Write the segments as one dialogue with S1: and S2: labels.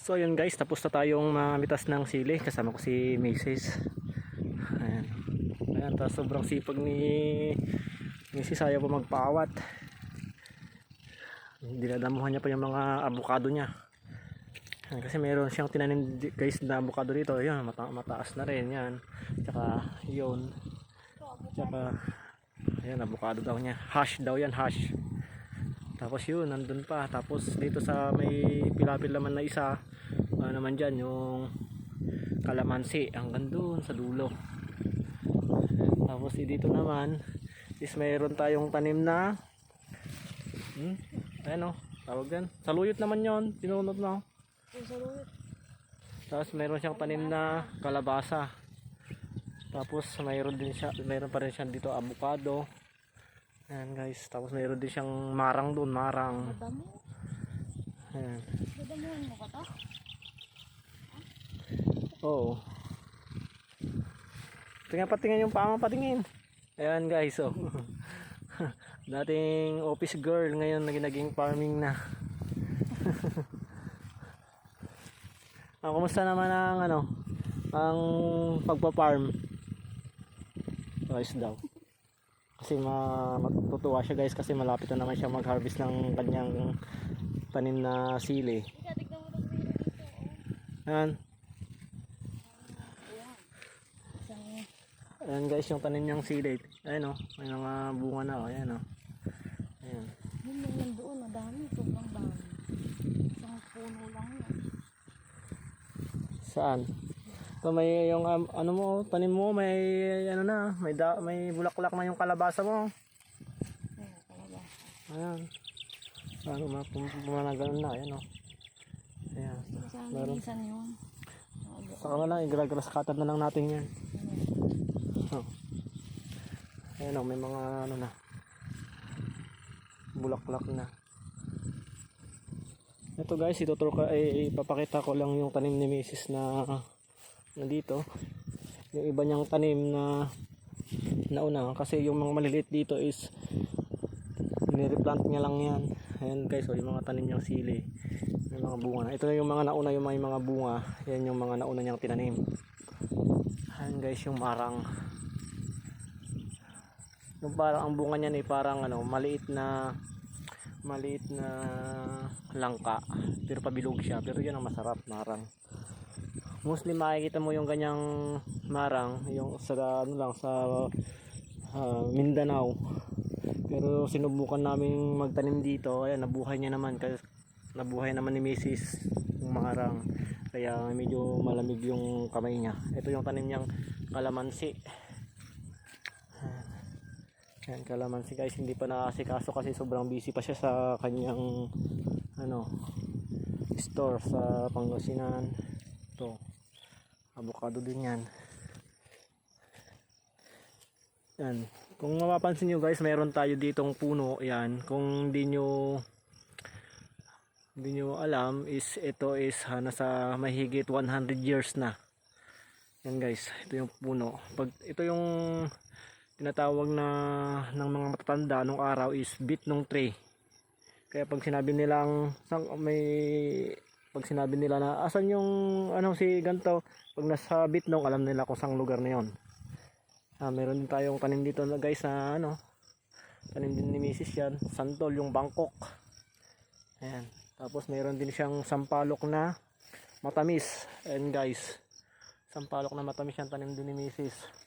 S1: So yun guys, tapos na tayong mamitas ng sili. Kasama ko si Mrs. Ayan. Ayan, tapos sobrang sipag ni Mrs. Ayaw pa magpaawat. Dinadamuhan niya pa yung mga avocado niya. Ayan, kasi meron siyang tinanim guys na avocado dito. Ayan, mataas na rin yan. Tsaka yun. Tsaka ayan, avocado daw niya. Hash daw yan, hash. Tapos yun, nandun pa. Tapos dito sa may pilapil naman na isa, naman dyan yung kalamansi hanggang dun sa dulo. Tapos dito naman is mayroon tayong tanim na ayan o, tawag yan, saluyot naman yon, pinunot na. Tapos mayroon siyang tanim na kalabasa. Tapos mayroon pa rin siya dito avocado. Ayan guys, tapos mayroon din siyang marang doon, marang. Ayan.
S2: Dadamuhan mo ka to?
S1: Oo. Patingin yung paa, patingin. Ayan guys, oh. Dating office girl, ngayon naging farming na. Kumusta naman ang ang pagpa-farm? Guys daw. Kasi matutuwa siya guys kasi malapit na naman siya mag-harvest ng kanyang tanim na sili. Ayan. Ayan guys, yung tanim niyang sili. Ayan o, may mga bunga na o. Ayan o. Ayan.
S2: Yun yung nandoon, madami. Sobrang dami. Isang puno lang yun.
S1: Saan? So may yung ano mo, tanim mo, may ano na, may bulaklak na yung kalabasa mo.
S2: Ayan, talaga.
S1: Ayan. Ano pumanagal na, ayan o. Ayan.
S2: Saan minsan yun?
S1: Saka na lang, igragraskatan na lang natin yan. Ayan o, may mga ano na, bulaklak na. Ito guys, ipapakita ko lang yung tanim ni Mrs. na dito. Yung iba niyang tanim na nauna kasi yung mga maliliit dito is nireplant niya lang yan. Ayan guys, yung mga tanim niyang sili, may mga bunga na. Ito na yung mga nauna, yung mga bunga. Yan yung mga nauna niyang tinanim. Ayan guys, yung marang. Yung parang ang bunga niyan ay parang maliit na langka, pero pabilog siya, pero yan ang masarap, marang. Mostly makikita mo yung ganyang marang yung sa Mindanao, pero sinubukan namin magtanim dito. Ayan, nabuhay naman ni Mrs. yung marang, kaya medyo malamig yung kamay niya. Ito yung tanim niyang kalamansi. Ayan, kalamansi guys, hindi pa naasikaso kasi sobrang busy pa siya sa kanyang store sa Pangasinan. Ito, avocado din yan. Yan, kung mapapansin nyo guys, mayroon tayo ditong puno. Yan, kung hindi nyo alam, is ito is nasa mahigit 100 years na. Yan guys, ito yung puno. Pag ito yung tinatawag na ng mga matatanda nung araw is bitnong tree. Kaya pag sinabi nila na asan yung si ganto, pag nasa bitnong, alam nila kung saang lugar na yon. Meron din tayong tanim dito na guys na tanim din ni Mrs. yan, santol, yung Bangkok. Ayan. Tapos meron din siyang sampalok na matamis. Ayan guys, sampalok na matamis yan, tanim din ni Mrs.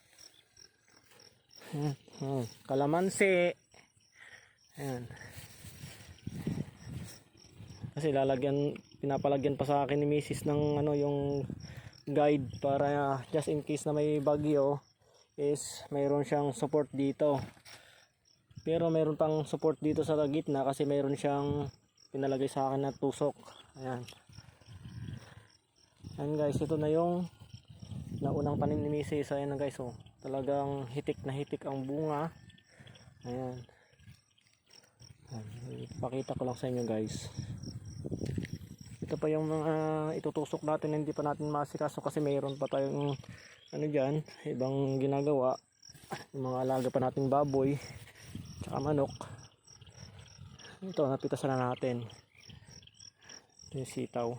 S1: Kalamansi. Ayan. Kasi pinapalagyan pa sa akin ni Mrs. ng yung guide para just in case na may bagyo is mayroon siyang support dito. Pero mayroon pang support dito sa gitna kasi mayroon siyang pinalagay sa akin na tusok. Ayan. Ayan guys, ito na yung naunang tanim ni Mrs. Ayan na guys, talagang hitik na hitik ang bunga. Ayan. Ipakita ko lang sa inyo guys. Ito pa yung mga itutusok natin, hindi pa natin masikaso kasi mayroon pa tayong dyan, ibang ginagawa. Yung mga alaga pa nating baboy tsaka manok. Ito, napitasan na natin yung sitaw.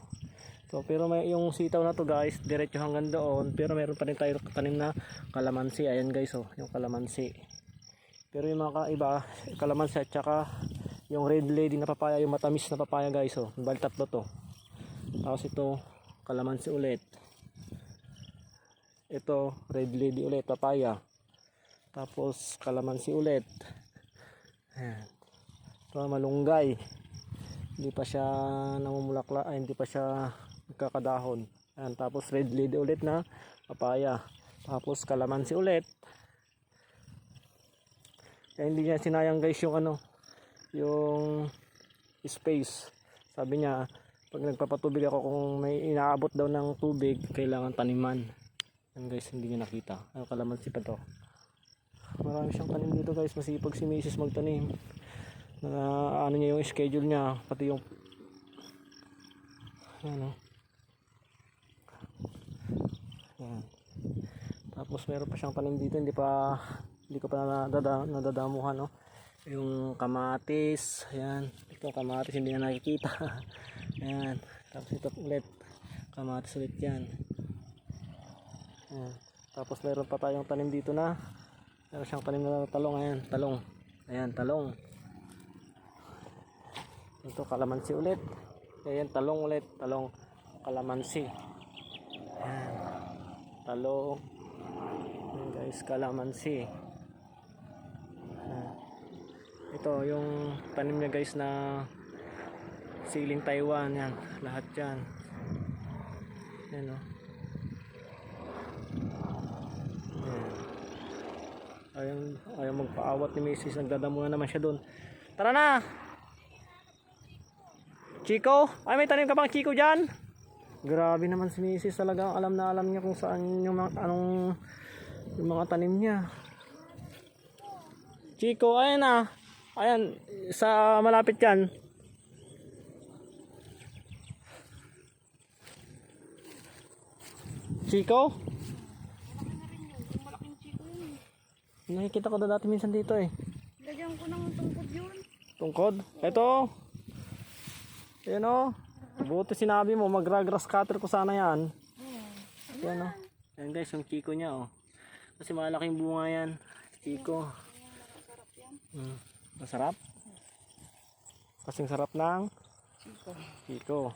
S1: So, pero may yung sitaw na to guys, diretso hanggang doon. Pero meron pa rin tayo tanim na kalamansi. Ayan guys, oh, yung kalamansi. Pero yung mga iba, kalamansi at saka yung red lady na papaya, yung matamis na papaya guys, oh. Bali tatlo to. Tapos ito, kalamansi ulit. Ito, red lady ulit, papaya. Tapos kalamansi ulit. Ayan. Ito, malunggay. Hindi pa siya namumulakla, ay hindi pa siya nagkakadahon. Ayan, tapos red lady ulit na papaya. Tapos kalamansi ulit. Kaya hindi niya sinayang guys yung ano, yung space. Sabi niya, pag nagpapatubig ako, kung may inaabot daw ng tubig, kailangan taniman. Yan guys, hindi niya nakita. Ano, kalamansi pa to. Marami siyang tanim dito guys, masipag si Mrs. magtanim. Ano niya yung schedule niya, pati yung ano. Yan. Tapos meron pa siyang tanim dito, hindi ko pa nadadamuhan, no. Yung kamatis, ayan. Ito kamatis hindi na nakikita. Ayan. Tapos ito ulit, kamatis ulit yan. Ayan. Tapos meron pa tayong tanim dito na, meron siyang tanim na talong. Ayan, talong. Ayan, talong. Ito kalamansi ulit. Ayan, talong ulit, talong, kalamansi. Ayan, talong. Ayan guys, kalamansi. Ayan. Ito yung tanim niya guys na siling Taiwan. Yan, lahat yan. Yan, oh. Ayaw magpaawat ni Mrs. Nagdadamo na naman siya doon. Tara na Chico, ay may tanim ka bang Chico dyan? Grabe naman si Mrs. Talagang alam na alam niya kung saan yung mga, yung mga tanim niya. Chico, ayan na. Ayan, sa malapit yan. Chico?
S2: Malaking chiko yun.
S1: Nakikita ko na dati minsan dito eh.
S2: Lagyan ko ng tungkod yun.
S1: Tungkod? Ito. Ayan o. Buti sinabi mo, mag-grass cutter ko sana yan. Ayan o. Ayan guys, yung Chico niya o. Kasi malaking bunga yan. Chico. Masarap? Kasing sarap ng Chico.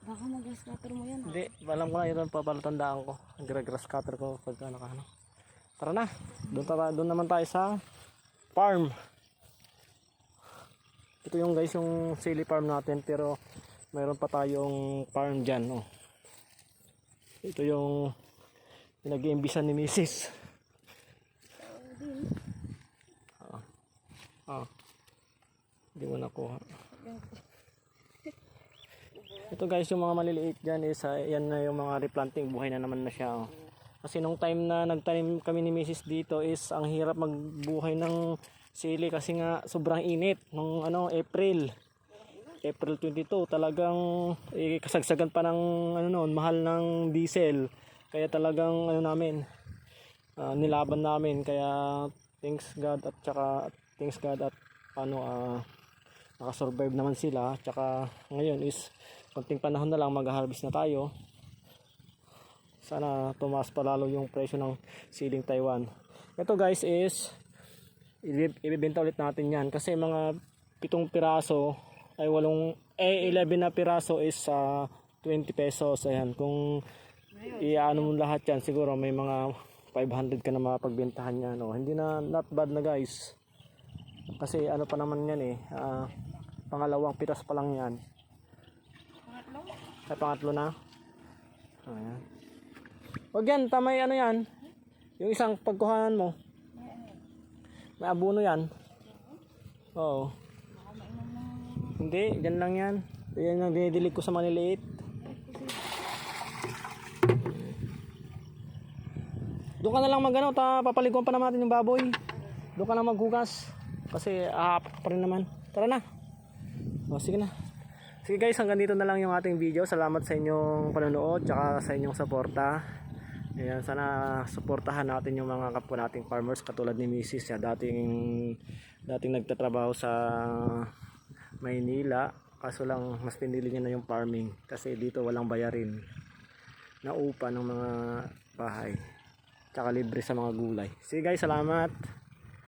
S2: Baka mag-grass cutter mo yan.
S1: Hindi, alam ko na yun, papalatandaan ko. Nag-grass cutter ko pag ano. Tara na, doon naman tayo sa farm. Ito yung guys, yung sili farm natin, pero mayroon pa tayong farm dyan. Oh. Ito yung pinag-iimbisan ni Mrs. Hindi mo nakuha. Ito guys, yung mga maliliit dyan is yan na yung mga replanting, buhay na naman na siya. Oh. Kasi nung time na nagtanim kami ni Mrs. dito is ang hirap magbuhay ng sili kasi nga sobrang init nung April 22, talagang kasagsagan pa ng mahal ng diesel. Kaya talagang nilaban namin, kaya thanks God at nakasurvive naman sila. Tsaka ngayon is konting panahon na lang mag-harvest na tayo. Sana tumaas pa lalo yung presyo ng siling Taiwan. Ito guys is ibibenta ulit natin yan kasi mga 7 piraso ay 11 na piraso is 20 pesos. Ayan, kung iano mo lahat yan, siguro may mga 500 ka na mapagbentahan yan. No? Hindi na, not bad na guys. Kasi ano pa naman yan eh, pangalawang pitas pa lang yan. Ay, pangatlo na. Ayan. Wag yan, tamay yan. Yung isang pagkuhanan mo. May abono yan. Oo. Hindi, dyan lang yan. Yan ang dinidilig ko sa maliliit. Doon ka na lang papaliguan pa naman natin yung baboy. Doon ka na maghugas. Kasi ahap pa rin naman. Tara na. O, sige na. Sige guys, hanggang dito na lang yung ating video. Salamat sa inyong panonood, tsaka sa inyong suporta. Ayan, sana suportahan natin yung mga kapwa nating farmers katulad ni Mrs. Siya dating nagtatrabaho sa Maynila Kaso lang mas pinili niya na yung farming kasi dito walang bayarin na upa ng mga bahay. Tsaka libre sa mga gulay. Sige guys, salamat.